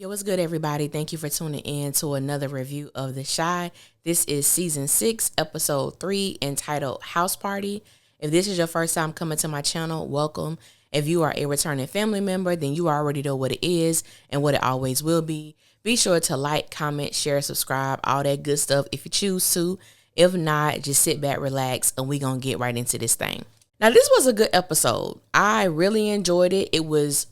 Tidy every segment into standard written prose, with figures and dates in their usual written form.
Yo, what's good, everybody? Thank you for tuning in to another review of The Shy. This is season 6, episode 3, entitled House Party. If this is your first time coming to my channel, welcome. If you are a returning family member, then you already know what it is and what it always will be. Be sure to like, comment, share, subscribe, all that good stuff if you choose to. If not, just sit back, relax, and we're going to get right into this thing. Now, this was a good episode. I really enjoyed it. It was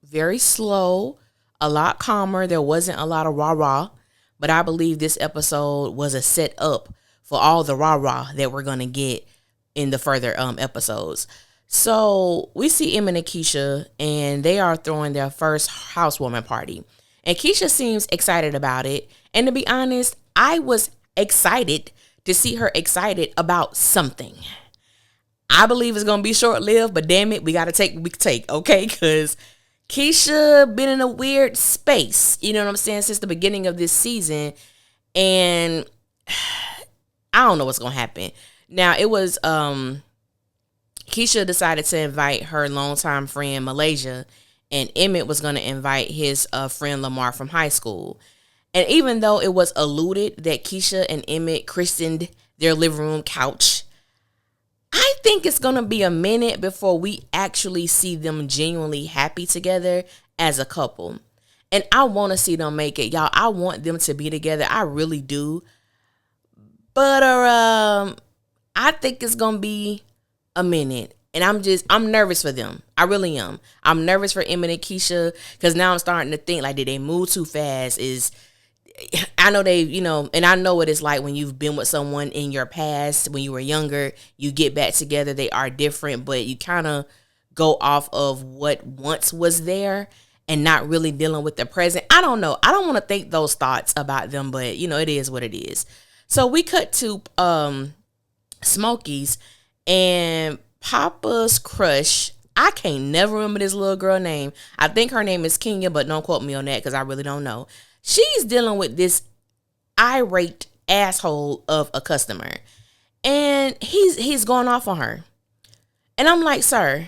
very slow, a lot calmer. There wasn't a lot of rah-rah, but I believe this episode was a setup for all the rah-rah that we're going to get in the further episodes. So we see Emmett and Keisha, and they are throwing their first housewarming party. And Keisha seems excited about it. And to be honest, I was excited to see her excited about something. I believe it's going to be short-lived, but damn it, we got to take what we can take, okay? Because Keisha been in a weird space, you know what I'm saying, since the beginning of this season. And I don't know what's going to happen. Now, it was Keisha decided to invite her longtime friend, Malaysia, and Emmett was going to invite his friend, Lamar, from high school. And even though it was alluded that Keisha and Emmett christened their living room couch, I think it's going to be a minute before we actually see them genuinely happy together as a couple. And I want to see them make it. Y'all, I want them to be together. I really do. But I think it's going to be a minute. And I'm nervous for them. I really am. I'm nervous for Emmett and Keisha because now I'm starting to think, like, did they move too fast? I know they, and I know what it's like when you've been with someone in your past, when you were younger, you get back together, they are different, but you kind of go off of what once was there and not really dealing with the present. I don't know. I don't want to think those thoughts about them, but, it is what it is. So we cut to Smokies, and Papa's crush, I can't never remember this little girl name. I think her name is Kenya, but don't quote me on that because I really don't know. She's dealing with this irate asshole of a customer, and he's going off on her. And I'm like, sir,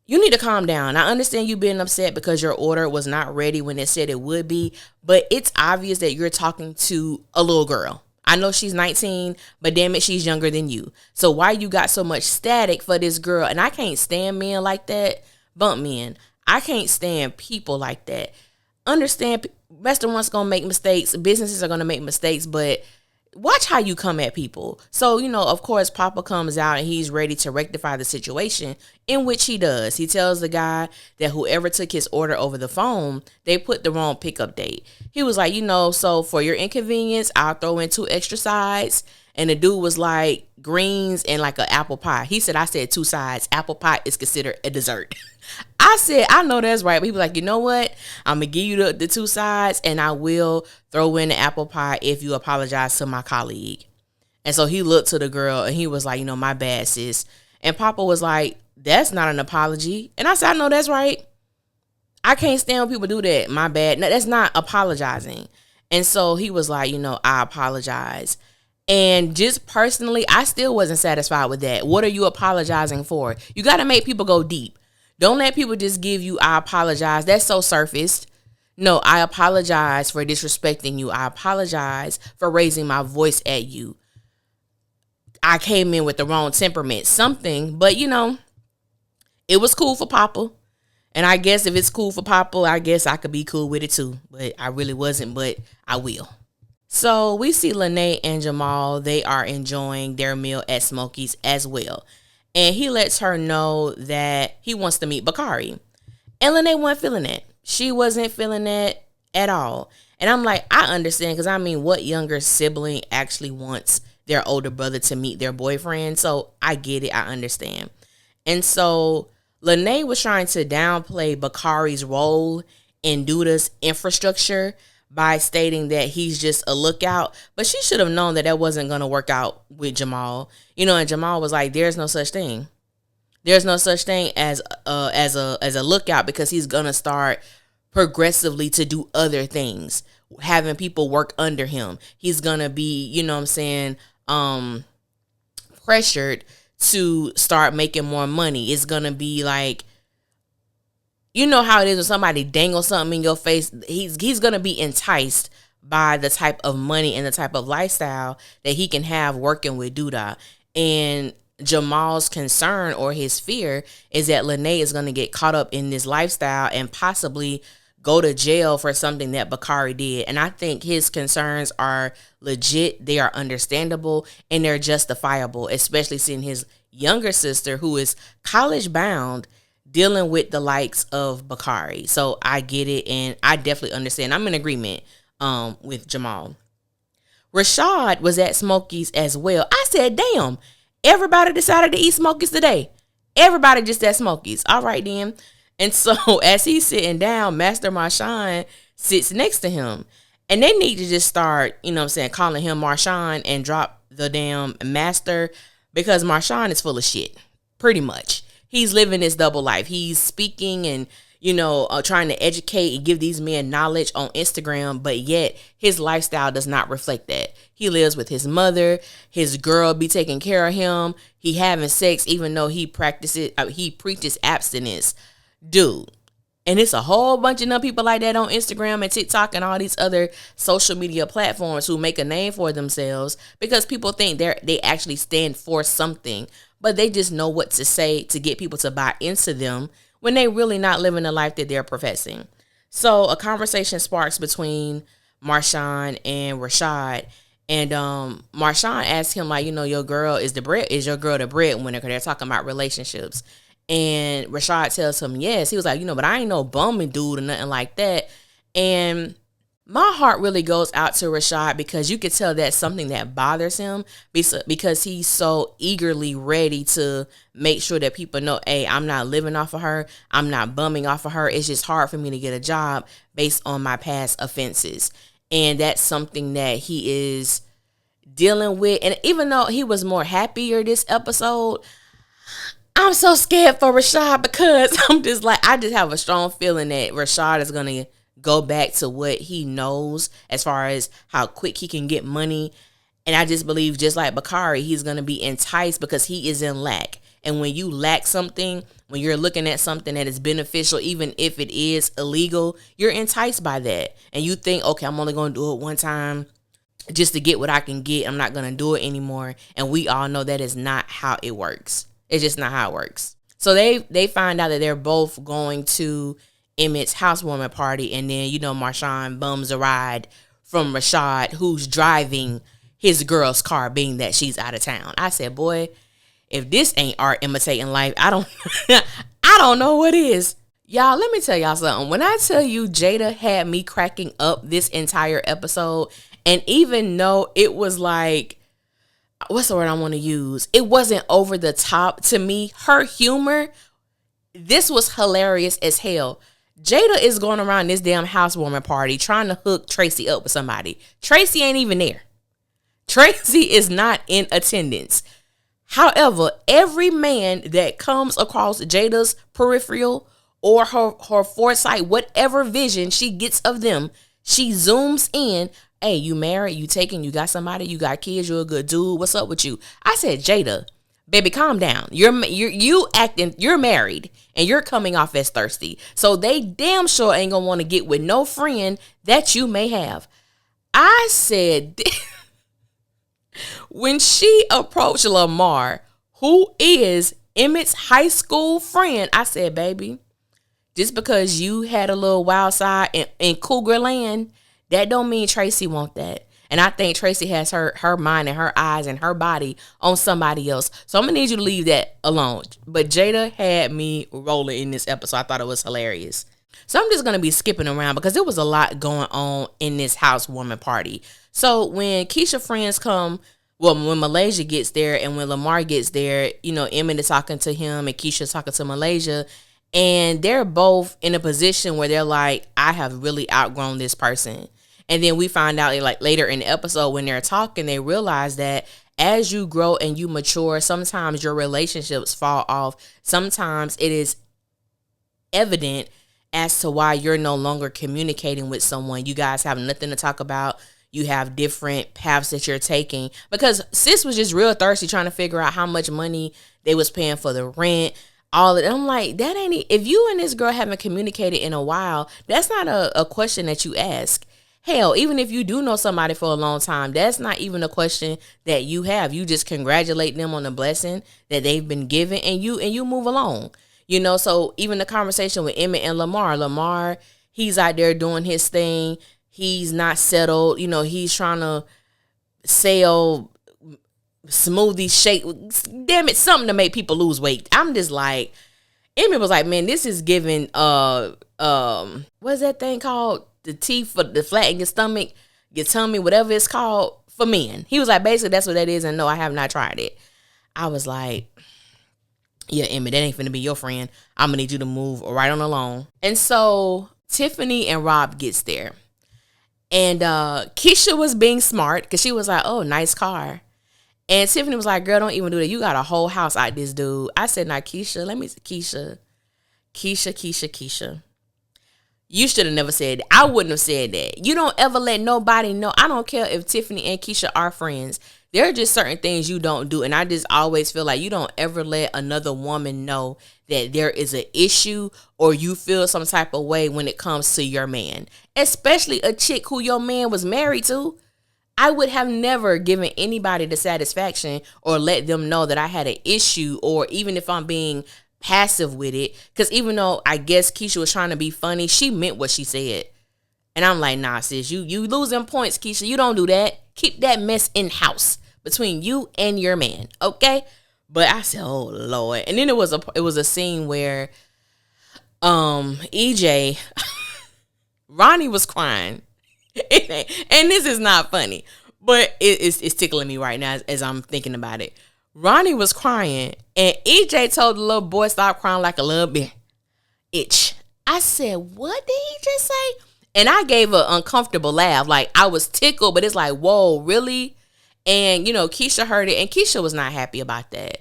you need to calm down. I understand you being upset because your order was not ready when it said it would be, but it's obvious that you're talking to a little girl. I know she's 19, but damn it, she's younger than you. So why you got so much static for this girl? And I can't stand men like that. Bump men. I can't stand people like that. Understand, restaurants gonna make mistakes, businesses are gonna make mistakes, but watch how you come at people. So, of course, Papa comes out and he's ready to rectify the situation, in which he does. He tells the guy that whoever took his order over the phone, they put the wrong pickup date. He was like, so for your inconvenience, I'll throw in 2 extra sides. And the dude was like, greens and like an apple pie. He said, I said 2 sides. Apple pie is considered a dessert. I said, I know that's right. But he was like, you know what? I'm going to give you the 2 sides and I will throw in the apple pie if you apologize to my colleague. And so he looked to the girl and he was like, my bad, sis. And Papa was like, that's not an apology. And I said, I know that's right. I can't stand when people do that. My bad. No, that's not apologizing. And so he was like, I apologize. And just personally, I still wasn't satisfied with that. What are you apologizing for? You got to make people go deep. Don't let people just give you, I apologize. That's so surfaced. No, I apologize for disrespecting you. I apologize for raising my voice at you. I came in with the wrong temperament, something, but it was cool for Papa. And I guess if it's cool for Papa, I guess I could be cool with it too. But I really wasn't, but I will. So we see Lynnae and Jamal. They are enjoying their meal at Smokies as well. And he lets her know that he wants to meet Bakari. And Lynnae wasn't feeling that. She wasn't feeling that at all. And I'm like, I understand, because what younger sibling actually wants their older brother to meet their boyfriend? So I get it. I understand. And so Lynnae was trying to downplay Bakari's role in Duda's infrastructure by stating that he's just a lookout, but she should have known that wasn't going to work out with Jamal. And Jamal was like, there's no such thing. There's no such thing as a lookout, because he's going to start progressively to do other things, having people work under him. He's going to be, pressured to start making more money. It's going to be like you know how it is when somebody dangles something in your face. He's gonna be enticed by the type of money and the type of lifestyle that he can have working with Duda. And Jamal's concern or his fear is that Lynnae is gonna get caught up in this lifestyle and possibly go to jail for something that Bakari did. And I think his concerns are legit, they are understandable, and they're justifiable, especially seeing his younger sister, who is college bound, dealing with the likes of Bakari. So I get it, and I definitely understand. I'm in agreement with Jamal. Rashad was at Smokies as well. I said, damn, everybody decided to eat Smokies today. Everybody just at Smokies. All right, then. And so as he's sitting down, Master Marshawn sits next to him. And they need to just start, you know what I'm saying, calling him Marshawn and drop the damn master, because Marshawn is full of shit, pretty much. He's living this double life. He's speaking and, you know, trying to educate and give these men knowledge on Instagram, but yet his lifestyle does not reflect that. He lives with his mother. His girl be taking care of him. He having sex even though he preaches abstinence. Dude. And it's a whole bunch of other people like that on Instagram and TikTok and all these other social media platforms who make a name for themselves because people think they actually stand for something, but they just know what to say to get people to buy into them when they really not living the life that they're professing. So a conversation sparks between Marshawn and Rashad, and Marshawn asks him, like, you know, your girl is your girl the breadwinner, because they're talking about relationships. And Rashad tells him yes. He was like, you know, but I ain't no bumming dude or nothing like that. And my heart really goes out to Rashad, because you could tell that's something that bothers him, because he's so eagerly ready to make sure that people know, hey, I'm not living off of her. I'm not bumming off of her. It's just hard for me to get a job based on my past offenses. And that's something that he is dealing with. And even though he was more happier this episode, I'm so scared for Rashad, because I'm just like, I just have a strong feeling that Rashad is going to go back to what he knows as far as how quick he can get money. And I just believe, just like Bakari, he's going to be enticed because he is in lack. And when you lack something, when you're looking at something that is beneficial, even if it is illegal, you're enticed by that. And you think, okay, I'm only going to do it one time just to get what I can get. I'm not going to do it anymore. And we all know that is not how it works. It's just not how it works. So they find out that they're both going to Emmett's housewarming party, and then, you know, Marshawn bums a ride from Rashad, who's driving his girl's car, being that she's out of town. I said, boy, if this ain't art imitating life, I don't know what is. Y'all, let me tell y'all something. When I tell you Jada had me cracking up this entire episode, and even though it was like, what's the word I want to use? It wasn't over the top to me. Her humor, this was hilarious as hell. Jada is going around this damn housewarming party trying to hook Tracy up with somebody. Tracy ain't even there. Tracy is not in attendance. However, every man that comes across Jada's peripheral or her foresight, whatever vision she gets of them, she zooms in. Hey, you married, you taken, you got somebody, you got kids, you're a good dude. What's up with you? I said, Jada, baby, calm down. You acting, you're married and you're coming off as thirsty. So they damn sure ain't gonna want to get with no friend that you may have. I said, when she approached Lamar, who is Emmett's high school friend, I said, baby, just because you had a little wild side in Cougar Land, that don't mean Tracy want that. And I think Tracy has her mind and her eyes and her body on somebody else. So I'm going to need you to leave that alone. But Jada had me rolling in this episode. I thought it was hilarious. So I'm just going to be skipping around because there was a lot going on in this housewarming party. So when Keisha friends come, well, when Malaysia gets there and when Lamar gets there, you know, Emmett is talking to him and Keisha's talking to Malaysia. And they're both in a position where they're like, I have really outgrown this person. And then we find out, like, later in the episode when they're talking, they realize that as you grow and you mature, sometimes your relationships fall off. Sometimes it is evident as to why you're no longer communicating with someone. You guys have nothing to talk about. You have different paths that you're taking. Because sis was just real thirsty trying to figure out how much money they was paying for the rent. all of it. I'm like, that ain't if you and this girl haven't communicated in a while, that's not a question that you ask. Hell, even if you do know somebody for a long time, that's not even a question that you have. You just congratulate them on the blessing that they've been given, and you move along. So even the conversation with Emmett and Lamar, he's out there doing his thing. He's not settled. He's trying to sell smoothie shake. Damn it, something to make people lose weight. I'm just like, Emmett was like, man, this is giving what's that thing called? The tea for the flat in your stomach, your tummy, whatever it's called for men. He was like, basically that's what that is, and no, I have not tried it. I was like, yeah, Emmett, that ain't finna be your friend. I'm gonna need you to move right on along. And so Tiffany and Rob gets there. And Keisha was being smart because she was like, oh, nice car. And Tiffany was like, girl, don't even do that. You got a whole house out this dude. I said, now, Keisha, let me see. Keisha. You should have never said that. I wouldn't have said that. You don't ever let nobody know. I don't care if Tiffany and Keisha are friends. There are just certain things you don't do. And I just always feel like you don't ever let another woman know that there is an issue or you feel some type of way when it comes to your man. Especially a chick who your man was married to. I would have never given anybody the satisfaction or let them know that I had an issue, or even if I'm being passive with it, because even though I guess Keisha was trying to be funny, she meant what she said. And I'm like, nah, sis, you losing points, Keisha. You don't do that. Keep that mess in house between you and your man, okay? But I said, oh Lord. And then it was a scene where EJ Ronnie was crying. And this is not funny, but it's tickling me right now as I'm thinking about it. Ronnie was crying, and EJ told the little boy, stop crying like a little bitch. I said, what did he just say? And I gave an uncomfortable laugh. Like, I was tickled, but it's like, whoa, really? And, Keisha heard it, and Keisha was not happy about that,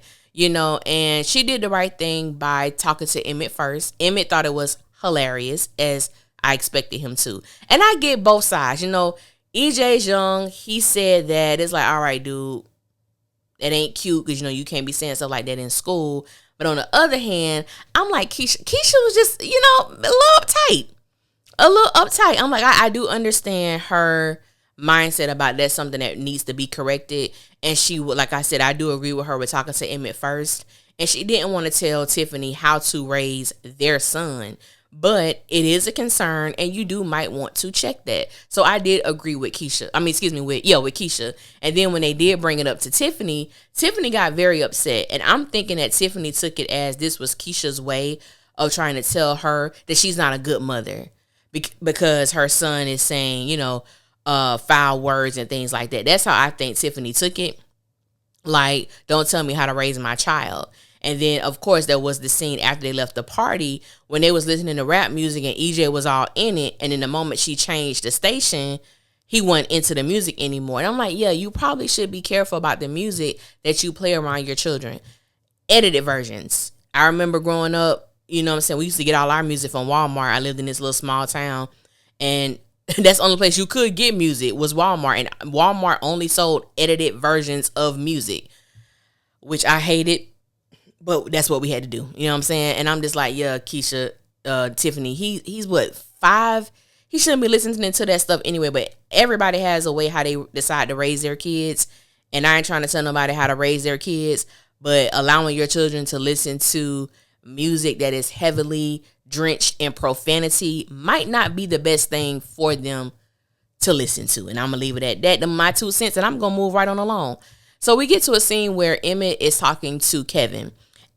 and she did the right thing by talking to Emmett first. Emmett thought it was hilarious, as I expected him to. And I get both sides. EJ's young. He said that it's like, all right, dude, it ain't cute because, you can't be saying stuff like that in school. But on the other hand, I'm like, Keisha was just, a little uptight. I'm like, I do understand her mindset about that's something that needs to be corrected. And she would, like I said, I do agree with her with talking to Emmett first. And she didn't want to tell Tiffany how to raise their son. But it is a concern, and you might want to check that. So I did agree with Keisha. With Keisha. And then when they did bring it up to Tiffany, Tiffany got very upset. And I'm thinking that Tiffany took it as this was Keisha's way of trying to tell her that she's not a good mother because her son is saying, foul words and things like that. That's how I think Tiffany took it. Like, don't tell me how to raise my child. And then, of course, there was the scene after they left the party when they was listening to rap music and EJ was all in it. And in the moment she changed the station, he wasn't into the music anymore. And I'm like, yeah, you probably should be careful about the music that you play around your children. Edited versions. I remember growing up, we used to get all our music from Walmart. I lived in this little small town. And that's the only place you could get music was Walmart. And Walmart only sold edited versions of music, which I hated. But that's what we had to do. You know what I'm saying? And I'm just like, yeah, Keisha, Tiffany, he's what, 5? He shouldn't be listening to that stuff anyway. But everybody has a way how they decide to raise their kids. And I ain't trying to tell nobody how to raise their kids. But allowing your children to listen to music that is heavily drenched in profanity might not be the best thing for them to listen to. And I'm going to leave it at that. My 2 cents. And I'm going to move right on along. So we get to a scene where Emmett is talking to Kevin.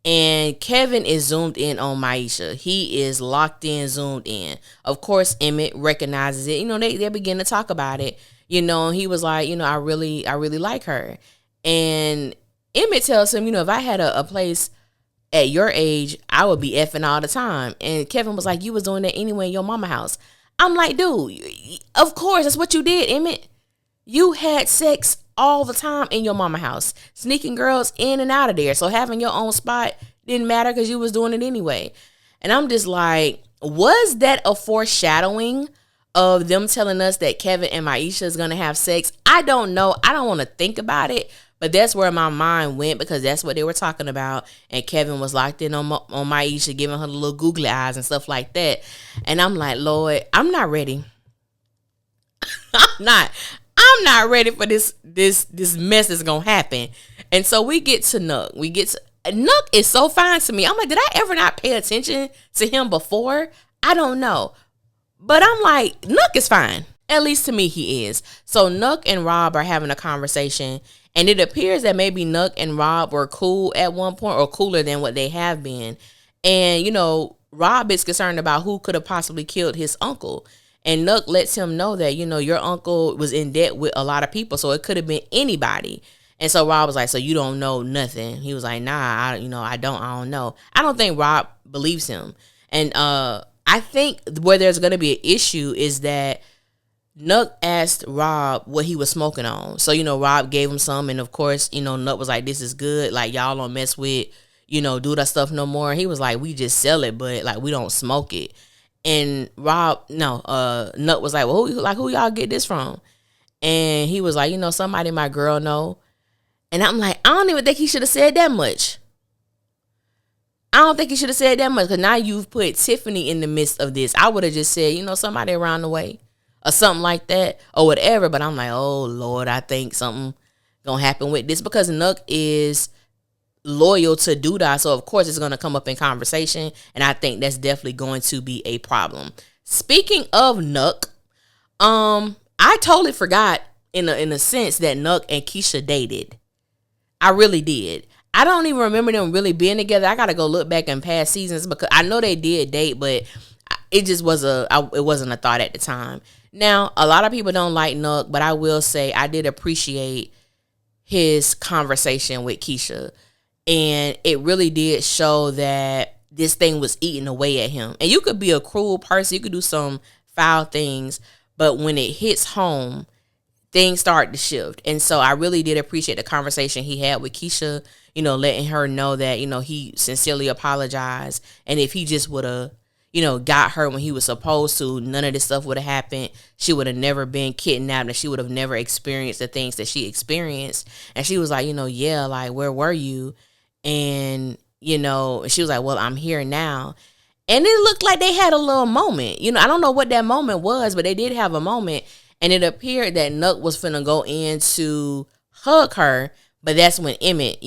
And Kevin is zoomed in on Maisha. He is locked in, zoomed in. Of course, Emmett recognizes it. They begin to talk about it. He was like, I really like her. And Emmett tells him, if I had a place at your age, I would be effing all the time. And Kevin was like, you was doing that anyway in your mama house. I'm like, dude, of course, that's what you did, Emmett. You had sex all the time in your mama house, sneaking girls in and out of there. So having your own spot didn't matter because you was doing it anyway. And I'm just like, was that a foreshadowing of them telling us that Kevin and Maisha is going to have sex? I don't know. I don't want to think about it, But that's where my mind went because that's what they were talking about. And Kevin was locked in on Maisha, giving her the little googly eyes and stuff like that. And I'm like, Lord, I'm not ready. I'm not ready for this mess that's gonna happen. And so we get to Nook. Nook is so fine to me. I'm like, did I ever not pay attention to him before? I don't know. But I'm like, Nook is fine. At least to me, he is. So Nook and Rob are having a conversation. And it appears that maybe Nook and Rob were cool at one point, or cooler than what they have been. And, Rob is concerned about who could have possibly killed his uncle. And Nook lets him know that, your uncle was in debt with a lot of people, so it could have been anybody. And so Rob was like, so you don't know nothing? He was like, nah, I don't know. I don't think Rob believes him. And I think where there's going to be an issue is that Nook asked Rob what he was smoking on. So, Rob gave him some. And of course, Nook was like, this is good. Like, y'all don't mess with, do that stuff no more. And he was like, we just sell it, but like, we don't smoke it. And Nook was like, well, who y'all get this from? And he was like, somebody my girl know. And I'm like, I don't even think he should have said that much. I don't think he should have said that much because now you've put Tiffany in the midst of this. I would have just said, somebody around the way or something like that or whatever. But I'm like, oh, Lord, I think something going to happen with this because Nook is loyal to Duda. So, of course, it's going to come up in conversation. And I think that's definitely going to be a problem. Speaking of Nook, I totally forgot in a sense that Nook and Keisha dated. I really did. I don't even remember them really being together. I got to go look back in past seasons because I know they did date, but it just it wasn't a thought at the time. Now, a lot of people don't like Nook, but I will say I did appreciate his conversation with Keisha. And it really did show that this thing was eating away at him. And you could be a cruel person. You could do some foul things. But when it hits home, things start to shift. And so I really did appreciate the conversation he had with Keisha, letting her know that, he sincerely apologized. And if he just would have, got her when he was supposed to, none of this stuff would have happened. She would have never been kidnapped and she would have never experienced the things that she experienced. And she was like, yeah, like, where were you? And, she was like, well, I'm here now. And it looked like they had a little moment. I don't know what that moment was, but they did have a moment. And it appeared that Nook was finna go in to hug her. But that's when Emmett,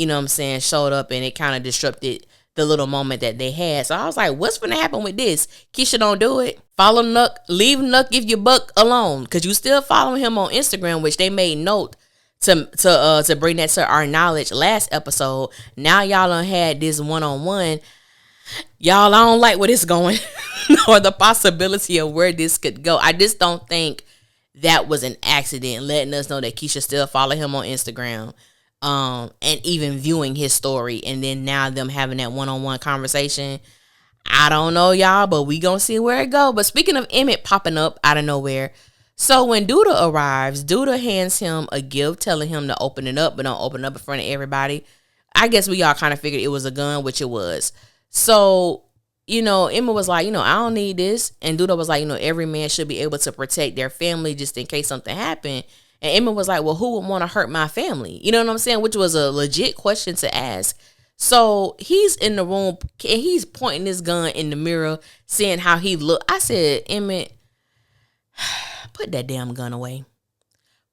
showed up and it kind of disrupted the little moment that they had. So I was like, what's finna happen with this? Keisha, don't do it. Follow Nook. Leave Nook if you buck alone. Because you still following him on Instagram, which they made note to bring that to our knowledge last episode. Now y'all done had this one-on-one. Y'all, I don't like where this going or the possibility of where this could go. I just don't think that was an accident, letting us know that Keisha still follow him on Instagram, and even viewing his story, and then now them having that one-on-one conversation. I don't know, y'all, but we gonna see where it go. But speaking of Emmett popping up out of nowhere, so when Duda arrives, Duda hands him a gift, telling him to open it up, but don't open it up in front of everybody. I guess we all kind of figured it was a gun, which it was. So, Emma was like, I don't need this. And Duda was like, every man should be able to protect their family just in case something happened. And Emma was like, well, who would want to hurt my family? You know what I'm saying? Which was a legit question to ask. So he's in the room and he's pointing this gun in the mirror, seeing how he looked. I said, Emmett, put that damn gun away.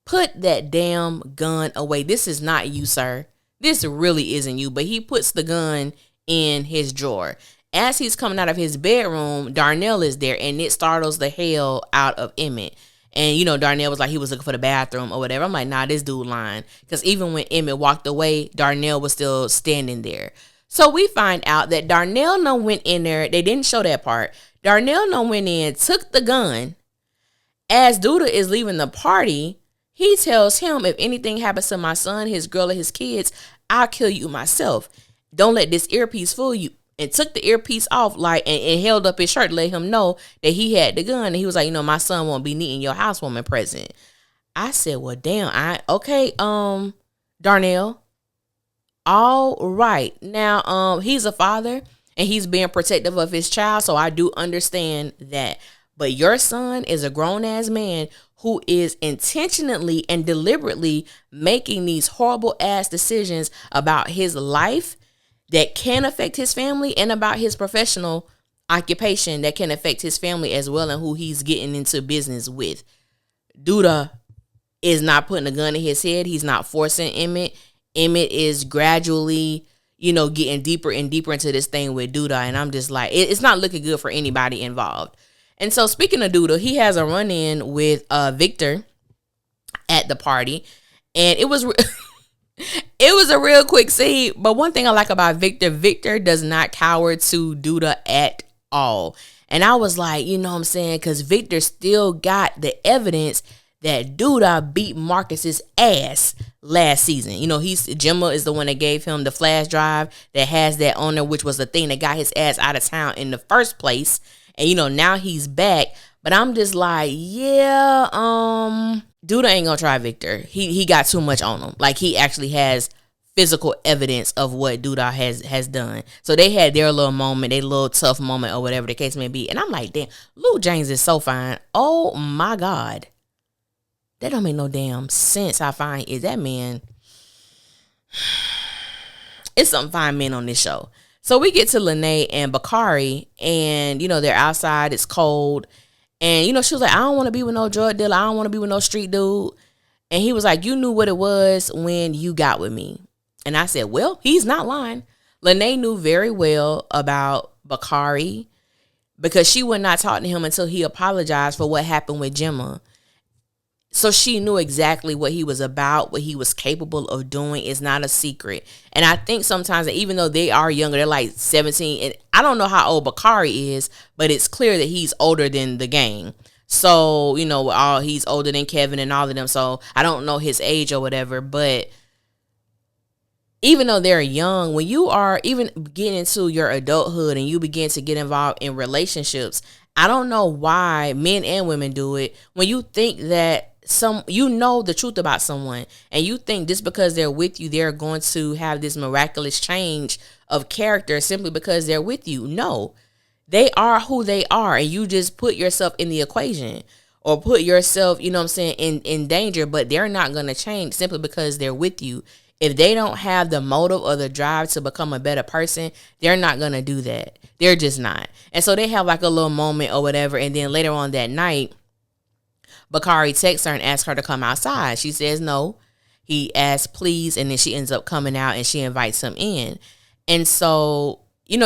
Put that damn gun away. This is not you, sir. This really isn't you. But he puts the gun in his drawer. As he's coming out of his bedroom, Darnell is there, and it startles the hell out of Emmett. And, Darnell was like, he was looking for the bathroom or whatever. I'm like, nah, this dude lying. Because even when Emmett walked away, Darnell was still standing there. So we find out that Darnell went in there. They didn't show that part. Darnell went in, took the gun. As Duda is leaving the party, he tells him, if anything happens to my son, his girl, or his kids, I'll kill you myself. Don't let this earpiece fool you. And took the earpiece off, like, and held up his shirt to let him know that he had the gun. And he was like, my son won't be needing your housewoman present. I said, well, damn, okay, Darnell. All right. Now, he's a father and he's being protective of his child. So I do understand that. But your son is a grown-ass man who is intentionally and deliberately making these horrible-ass decisions about his life that can affect his family and about his professional occupation that can affect his family as well and who he's getting into business with. Duda is not putting a gun in his head. He's not forcing Emmett. Emmett is gradually, getting deeper and deeper into this thing with Duda. And I'm just like, it's not looking good for anybody involved. And so speaking of Duda, he has a run-in with Victor at the party. And it was it was a real quick scene. But one thing I like about Victor does not cower to Duda at all. And I was like, you know what I'm saying? Because Victor still got the evidence that Duda beat Marcus's ass last season. Gemma is the one that gave him the flash drive that has that on there, which was the thing that got his ass out of town in the first place. And, now he's back. But I'm just like, yeah, Duda ain't gonna try Victor. He got too much on him. Like, he actually has physical evidence of what Duda has done. So they had their little moment, their little tough moment or whatever the case may be. And I'm like, damn, Lou James is so fine. Oh, my God. That don't make no damn sense. How fine is that man? It's some fine men on this show. So we get to Lynnae and Bakari, and, they're outside. It's cold. And, she was like, I don't want to be with no drug dealer. I don't want to be with no street dude. And he was like, you knew what it was when you got with me. And I said, well, he's not lying. Lynnae knew very well about Bakari because she would not talk to him until he apologized for what happened with Gemma. So she knew exactly what he was about, what he was capable of doing. Is not a secret. And I think sometimes, even though they are younger, they're like 17. And I don't know how old Bakari is, but it's clear that he's older than the gang. So, he's older than Kevin and all of them. So I don't know his age or whatever. But even though they're young, when you are even getting into your adulthood and you begin to get involved in relationships, I don't know why men and women do it. When you think that the truth about someone and you think just because they're with you, they're going to have this miraculous change of character simply because they're with you. No, they are who they are. And you just put yourself in the equation or put yourself, in danger, but they're not going to change simply because they're with you. If they don't have the motive or the drive to become a better person, they're not going to do that. They're just not. And so they have like a little moment or whatever. And then later on that night, Bakari texts her and asks her to come outside. She says no. He asks please, and then she ends up coming out and she invites him in. And so,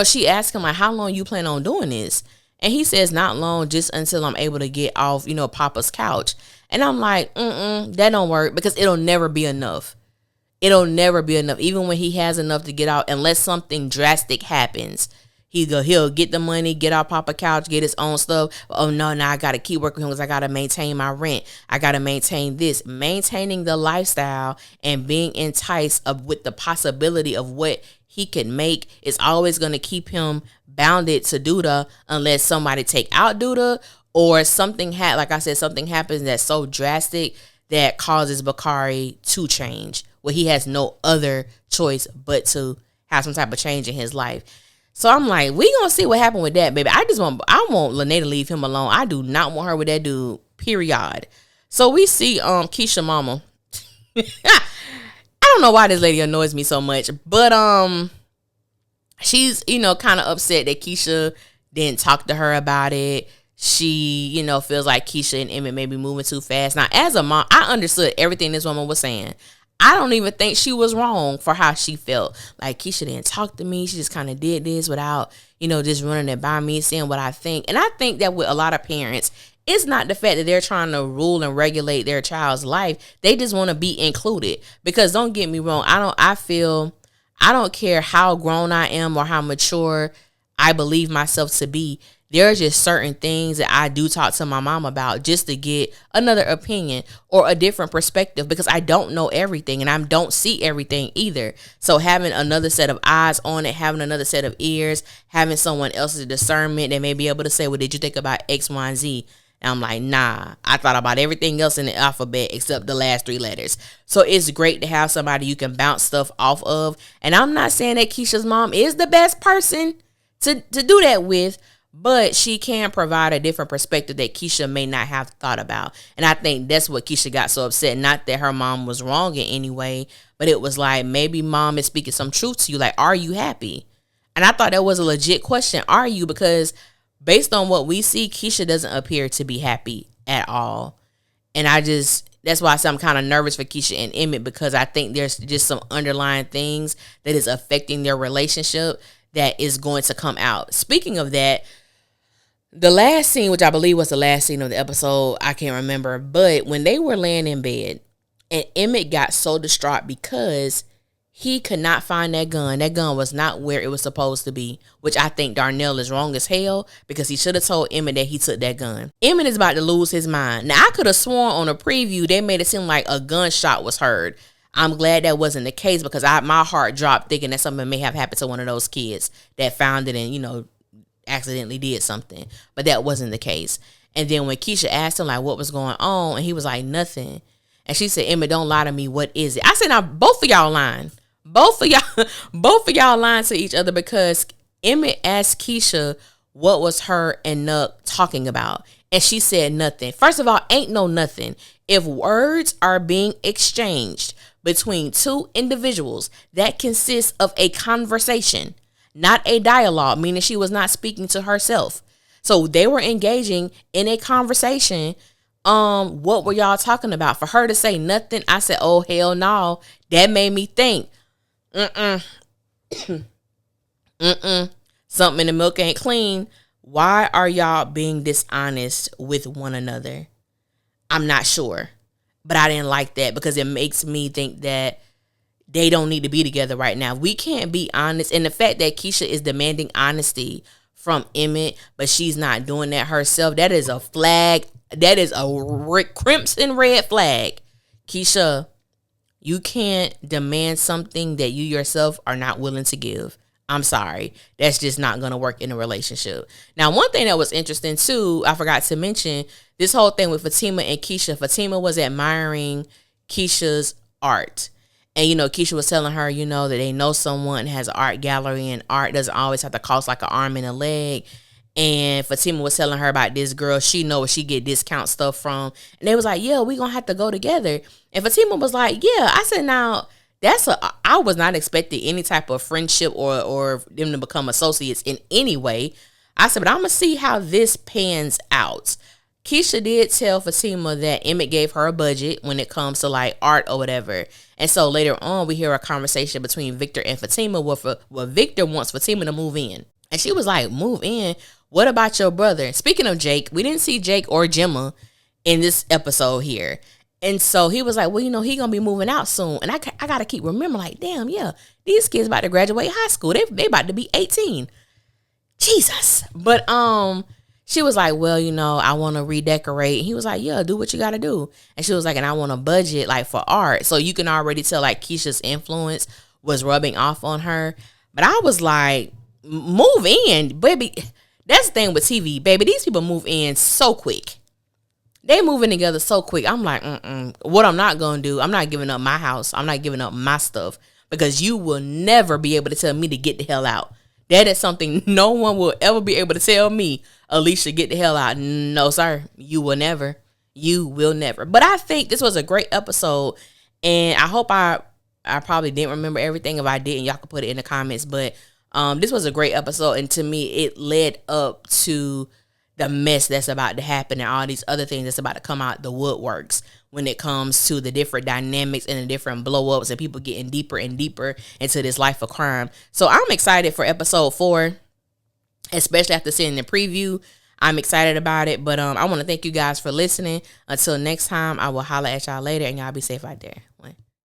she asks him, like, how long you plan on doing this? And he says not long, just until I'm able to get off, Papa's couch. And I'm like, that don't work because it'll never be enough. It'll never be enough. Even when he has enough to get out, unless something drastic happens. He'll get the money, get off Papa couch, get his own stuff. Oh, no, I got to keep working with him because I got to maintain my rent. I got to maintain this. Maintaining the lifestyle and being enticed with the possibility of what he can make is always going to keep him bounded to Duda unless somebody take out Duda or something something happens that's so drastic that causes Bakari to change, where he has no other choice but to have some type of change in his life. So I'm like, we gonna see what happened with that, baby. I want Lynnae to leave him alone. I do not want her with that dude, period. So we see Keisha mama. I don't know why this lady annoys me so much, but she's, kind of upset that Keisha didn't talk to her about it. She, feels like Keisha and Emmett may be moving too fast. Now, as a mom, I understood everything this woman was saying. I don't even think she was wrong for how she felt. Like, Keisha didn't talk to me. She just kind of did this without, just running it by me, saying what I think. And I think that with a lot of parents, it's not the fact that they're trying to rule and regulate their child's life. They just want to be included. Because don't get me wrong, I don't care how grown I am or how mature I believe myself to be. There are just certain things that I do talk to my mom about just to get another opinion or a different perspective because I don't know everything and I don't see everything either. So having another set of eyes on it, having another set of ears, having someone else's discernment that may be able to say, well, did you think about X, Y, and Z? And I'm like, nah, I thought about everything else in the alphabet except the last 3 letters. So it's great to have somebody you can bounce stuff off of. And I'm not saying that Keisha's mom is the best person to do that with. but she can provide a different perspective that Keisha may not have thought about. And I think that's what Keisha got so upset. Not that her mom was wrong in any way, but it was like, maybe mom is speaking some truth to you. Like, are you happy? And I thought that was a legit question. Are you? Because based on what we see, Keisha doesn't appear to be happy at all. And that's why I say I'm kind of nervous for Keisha and Emmett, because I think there's just some underlying things that is affecting their relationship that is going to come out. Speaking of that, the last scene, which I believe was the last scene of the episode, I can't remember, but when they were laying in bed and Emmett got so distraught because he could not find that gun. That gun was not where it was supposed to be, which I think Darnell is wrong as hell, because he should have told Emmett that he took that gun. Emmett is about to lose his mind. Now, I could have sworn on a preview they made it seem like a gunshot was heard. I'm glad that wasn't the case, because my heart dropped thinking that something may have happened to one of those kids that found it and, accidentally did something. But that wasn't the case. And then when Keisha asked him, like, what was going on, and he was like, nothing. And she said, Emmett, don't lie to me. What is it? I said, now, both of y'all lying. Both of y'all lying to each other, because Emmett asked Keisha what was her and Nook talking about, and she said nothing. First of all, ain't no nothing. If words are being exchanged between two individuals, that consists of a conversation, not a dialogue, meaning she was not speaking to herself. So they were engaging in a conversation. What were y'all talking about? For her to say nothing, I said, oh, hell no. That made me think, something in the milk ain't clean. Why are y'all being dishonest with one another? I'm not sure, but I didn't like that, because it makes me think that they don't need to be together right now. We can't be honest. And the fact that Keisha is demanding honesty from Emmett, but she's not doing that herself, that is a flag. That is a crimson red flag. Keisha, you can't demand something that you yourself are not willing to give. I'm sorry. That's just not going to work in a relationship. Now, one thing that was interesting too, I forgot to mention, this whole thing with Fatima and Keisha. Fatima was admiring Keisha's art. And, Keisha was telling her, that they know someone has an art gallery, and art doesn't always have to cost like an arm and a leg. And Fatima was telling her about this girl she know where she get discount stuff from. And they was like, yeah, we going to have to go together. And Fatima was like, yeah. I said, now, I was not expecting any type of friendship or them to become associates in any way. I said, but I'm going to see how this pans out. Keisha did tell Fatima that Emmett gave her a budget when it comes to like art or whatever. And so later on, we hear a conversation between Victor and Fatima where Victor wants Fatima to move in. And she was like, move in? What about your brother? Speaking of Jake, we didn't see Jake or Gemma in this episode here. And so he was like, well, he going to be moving out soon. And I got to keep remembering, like, damn, yeah, these kids about to graduate high school. They about to be 18. Jesus. But she was like, well, I want to redecorate. And he was like, yeah, do what you got to do. And she was like, and I want a budget like for art. So you can already tell like Keisha's influence was rubbing off on her. But I was like, move in, baby. That's the thing with TV, baby. These people move in so quick. They moving together so quick. I'm like, what I'm not going to do, I'm not giving up my house. I'm not giving up my stuff, because you will never be able to tell me to get the hell out. That is something no one will ever be able to tell me, Alicia, get the hell out. No, sir. You will never. You will never. But I think this was a great episode, and I hope I probably didn't remember everything. If I didn't, y'all can put it in the comments. But this was a great episode, and to me, it led up to the mess that's about to happen and all these other things that's about to come out the woodworks when it comes to the different dynamics and the different blow-ups and people getting deeper and deeper into this life of crime. So I'm excited for episode 4, especially after seeing the preview. I'm excited about it, but I want to thank you guys for listening. Until next time, I will holler at y'all later, and y'all be safe out there.